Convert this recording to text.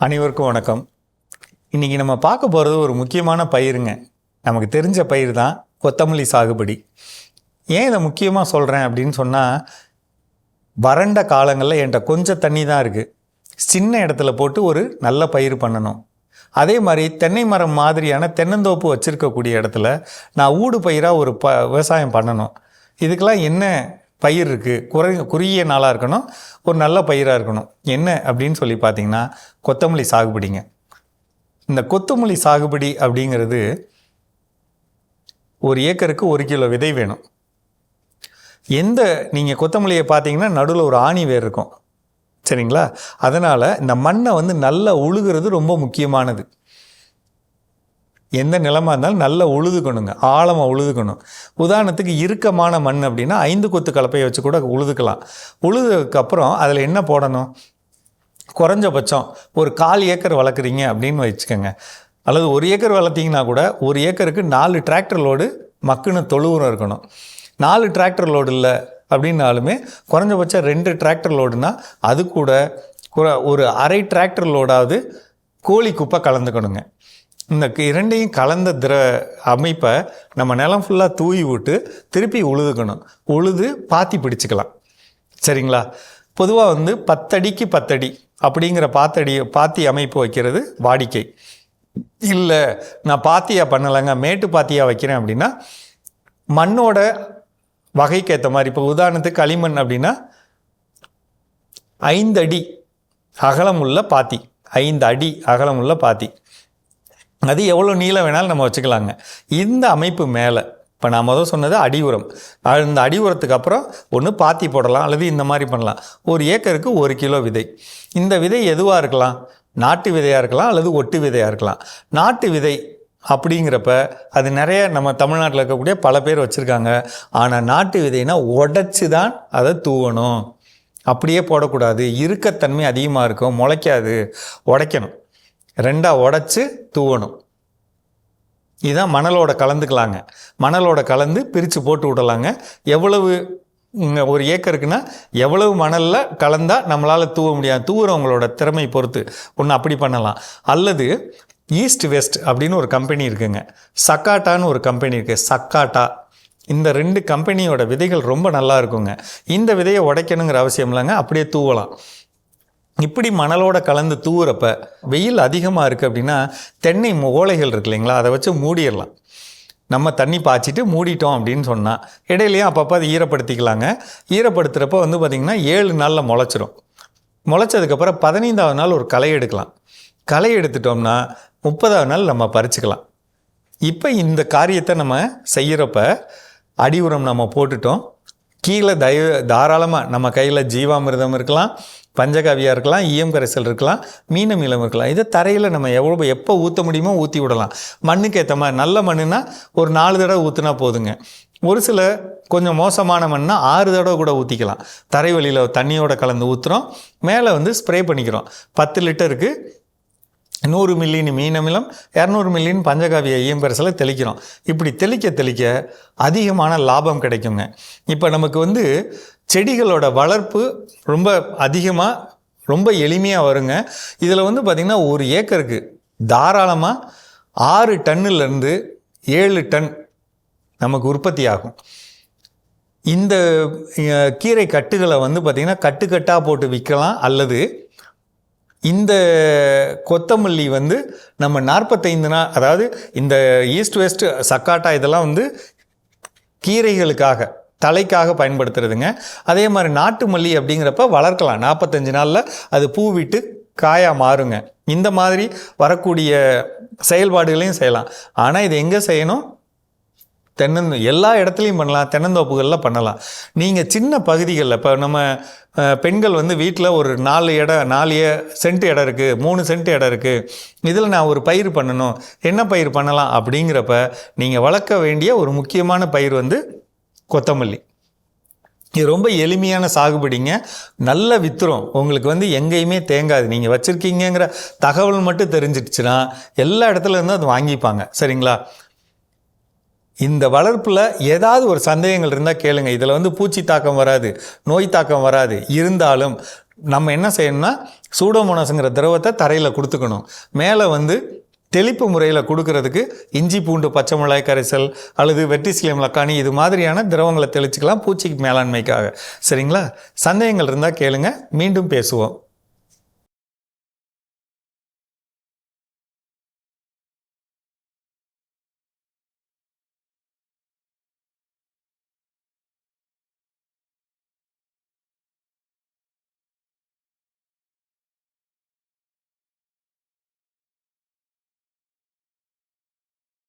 அனைவருக்கும் வணக்கம். இன்றைக்கி நம்ம பார்க்க போகிறது ஒரு முக்கியமான பயிருங்க. நமக்கு தெரிஞ்ச பயிர் தான் கொத்தமல்லி சாகுபடி. ஏன் இதை முக்கியமாக சொல்கிறேன் அப்படின்னு சொன்னால், வறண்ட காலங்களில் என்கிட்ட கொஞ்சம் தண்ணி தான் இருக்குது. சின்ன இடத்துல போட்டு ஒரு நல்ல பயிர் பண்ணணும். அதே மாதிரி தென்னை மரம் மாதிரியான தென்னந்தோப்பு வச்சுருக்கக்கூடிய இடத்துல நான் ஊடு பயிராக ஒரு விவசாயம் பண்ணணும். இதுக்கெல்லாம் என்ன பயிர் இருக்குது? குறுகிய நாளாக இருக்கணும், ஒரு நல்ல பயிராக இருக்கணும். என்ன அப்படின்னு சொல்லி பார்த்தீங்கன்னா, கொத்தமல்லி சாகுபடிங்க. இந்த கொத்தமல்லி சாகுபடி அப்படிங்கிறது ஒரு ஏக்கருக்கு 1 கிலோ விதை வேணும். நீங்கள் கொத்தமல்லியை பார்த்தீங்கன்னா நடுவில் ஒரு ஆணி வேர் இருக்கும், சரிங்களா? அதனால் இந்த மண்ணை நல்லா உழுகிறது ரொம்ப முக்கியமானது. எந்த நிலமாக இருந்தாலும் நல்லா உழுதுக்கணுங்க, ஆழமாக உழுதுக்கணும். உதாரணத்துக்கு இறுக்கமான மண் அப்படின்னா 5 கொத்து கலப்பையை வச்சு கூட உழுதுக்கலாம். உழுதுக்கப்புறம் அதில் என்ன போடணும்? குறைஞ்சபட்சம் ஒரு 1/4 ஏக்கர் வளர்க்குறீங்க அப்படின்னு வச்சுக்கோங்க, அல்லது 1 ஏக்கர் வளர்த்திங்கன்னா கூட 1 ஏக்கருக்கு 4 டிராக்டர் லோடு மக்குன்னு தொழு உரம் இருக்கணும். 4 டிராக்டர் லோடு இல்லை அப்படின்னாலுமே குறைஞ்சபட்சம் 2 டிராக்டர் லோடுனா அது கூட ஒரு அரை டிராக்டர் லோடாவது கோழி குப்பை கலந்துக்கணுங்க. இந்த இரண்டையும் கலந்த அமைப்பை நம்ம நிலம் ஃபுல்லாக தூவி விட்டு திருப்பி உழுதுக்கணும். உழுது பாத்தி பிடிச்சிக்கலாம், சரிங்களா? பொதுவாக 10 அடிக்கு 10 அடி அப்படிங்கிற பாத்தி அமைப்பு வைக்கிறது வாடிக்கை. இல்லை நான் பாத்தியாக பண்ணலைங்க, மேட்டு பாத்தியாக வைக்கிறேன் அப்படின்னா மண்ணோட வகைக்கு ஏற்ற மாதிரி, இப்போ உதாரணத்துக்கு களிமண் அப்படின்னா 5 அடி அகலமுள்ள பாத்தி, 5 அடி அகலமுள்ள பாத்தி, அது எவ்வளோ நீளம் வேணாலும் நம்ம வச்சுக்கலாங்க. இந்த அமைப்பு மேலே இப்போ நான் சொன்னது அடி உரம். இந்த அடி உரத்துக்கு அப்புறம் ஒன்று பாத்தி போடலாம், அல்லது இந்த மாதிரி பண்ணலாம். 1 ஏக்கருக்கு 1 கிலோ விதை. இந்த விதை எதுவாக இருக்கலாம்? நாட்டு விதையாக இருக்கலாம், அல்லது ஒட்டு விதையாக இருக்கலாம். நாட்டு விதை அப்படிங்கிறப்ப அது நிறைய நம்ம தமிழ்நாட்டில் இருக்கக்கூடிய பல பேர் வச்சுருக்காங்க. ஆனால் நாட்டு விதைனா உடச்சி தான் அதை தூவணும், அப்படியே போடக்கூடாது. இறுக்கத்தன்மை அதிகமாக இருக்கும், முளைக்காது, உடைக்கணும். 2 உடச்சி தூவணும். இதுதான் மணலோட கலந்துக்கலாங்க. மணலோட கலந்து பிரித்து போட்டு விடலாங்க. எவ்வளவு 1 ஏக்கருக்குன்னா எவ்வளவு மணலில் கலந்தால் நம்மளால் தூவ முடியாது, தூவுறவங்களோட திறமை பொறுத்து ஒன்று அப்படி பண்ணலாம். அல்லது ஈஸ்ட் வெஸ்ட் அப்படின்னு ஒரு கம்பெனி இருக்குங்க, சக்காட்டான்னு ஒரு கம்பெனி இருக்குது, சக்காட்டா. இந்த 2 கம்பெனியோட விதைகள் ரொம்ப நல்லா இருக்குங்க. இந்த விதையை உடைக்கணுங்கிற அவசியம் இல்லைங்க, அப்படியே தூவலாம். இப்படி மணலோட கலந்து தூவுறப்ப வெயில் அதிகமாக இருக்குது அப்படின்னா தென்னை ஓலைகள் இருக்கு இல்லைங்களா, அதை வச்சு மூடிடலாம். நம்ம தண்ணி பாய்ச்சிட்டு மூடிட்டோம் அப்படின்னு சொன்னால் இடையிலையும் அப்பப்போ அதை ஈரப்படுத்திக்கலாங்க. ஈரப்படுத்துகிறப்ப பார்த்திங்கன்னா 7 நாளில் முளைச்சிரும். முளைச்சதுக்கப்புறம் 15ஆவது நாள் ஒரு களை எடுக்கலாம். களை எடுத்துட்டோம்னா 30ஆவது நாள் நம்ம பறிச்சுக்கலாம். இப்போ இந்த காரியத்தை நம்ம செய்கிறப்ப அடி உரம் நம்ம போட்டுட்டோம். கீழே தாராளமாக நம்ம கையில் ஜீவாமிர்தம் இருக்கலாம், பஞ்சகாவியாக இருக்கலாம், ஈயம் கரைசல் இருக்கலாம், மீனமிலம் இருக்கலாம். இதை தரையில் நம்ம எப்போ ஊற்ற முடியுமோ ஊற்றி விடலாம். மண்ணுக்கு ஏற்ற மாதிரி நல்ல மண்ணுனா ஒரு 4 தடவை ஊற்றினா போதுங்க. ஒரு சில கொஞ்சம் மோசமான மண்ணுனா 6 தடவை கூட ஊற்றிக்கலாம். தரை வழியில் தண்ணியோட கலந்து ஊற்றுறோம், மேலே ஸ்ப்ரே பண்ணிக்கிறோம். 10 லிட்டருக்கு 100 மில்லின்னு மீனமிலம், 200 மில்லின்னு பஞ்சகாவிய ஈயம் கரைசலை தெளிக்கிறோம். இப்படி தெளிக்க அதிகமான லாபம் கிடைக்குங்க. இப்போ நமக்கு செடிகளோட வளர்ப்பு ரொம்ப அதிகமாக ரொம்ப எளிமையாக வருங்க. இதில் பார்த்திங்கன்னா 1 ஏக்கருக்கு தாராளமாக 6 டன்னுலேருந்து 7 டன் நமக்கு உற்பத்தி ஆகும். இந்த கீரை கட்டுகளை பார்த்திங்கன்னா கட்டுக்கட்டாக போட்டு விற்கலாம். அல்லது இந்த கொத்தமல்லி நம்ம 45 நாள், அதாவது இந்த ஈஸ்ட் வெஸ்ட் சக்காட்டா இதெல்லாம் கீரைகளுக்காக தலைக்காக பயன்படுத்துறதுங்க. அதே மாதிரி நாட்டு மல்லி அப்படிங்கிறப்ப வளர்க்கலாம். 45 நாளில் அது பூ விட்டு காயாக மாறுங்க. இந்த மாதிரி வரக்கூடிய செயல்பாடுகளையும் செய்யலாம். ஆனால் இது எங்கே செய்யணும்? எல்லா இடத்துலையும் பண்ணலாம், தென்னந்தோப்புகளில் பண்ணலாம். நீங்கள் சின்ன பகுதிகளில் இப்போ நம்ம பெண்கள் வீட்டில் ஒரு 4 சென்ட் இடம் இருக்குது, 3 சென்ட் இடம் இருக்குது, இதில் நான் ஒரு பயிர் பண்ணணும், என்ன பயிர் பண்ணலாம் அப்படிங்கிறப்ப நீங்கள் வளர்க்க வேண்டிய ஒரு முக்கியமான பயிர் கொத்தமல்லி. இது ரொம்ப எளிமையான சாகுபடிங்க, நல்ல வித்துரும். உங்களுக்கு எங்கேயுமே தேங்காது. நீங்கள் வச்சுருக்கீங்கிற தகவல் மட்டும் தெரிஞ்சிடுச்சுன்னா எல்லா இடத்துல இருந்து அது வாங்கிப்பாங்க, சரிங்களா? இந்த வளர்ப்பில் ஏதாவது ஒரு சந்தேகங்கள் இருந்தால் கேளுங்க. இதில் பூச்சி தாக்கம் வராது, நோய் தாக்கம் வராது. இருந்தாலும் நம்ம என்ன செய்யணும்னா சூடோமோனாஸுங்கிற திரவத்தை தரையில் கொடுத்துக்கணும். மேலே வந்து தெளிப்பு முறையில் கொடுக்கறதுக்கு இஞ்சி பூண்டு பச்சை மிளகாய் கரைசல் அல்லது வெட்டிசிலியம் லக்கானி இது மாதிரியான திரவங்களை தெளிச்சுக்கலாம் பூச்சிக்கு மேலாண்மைக்காக. சரிங்களா? சந்தேகங்கள் இருந்தால் கேளுங்க, மீண்டும் பேசுவோம்.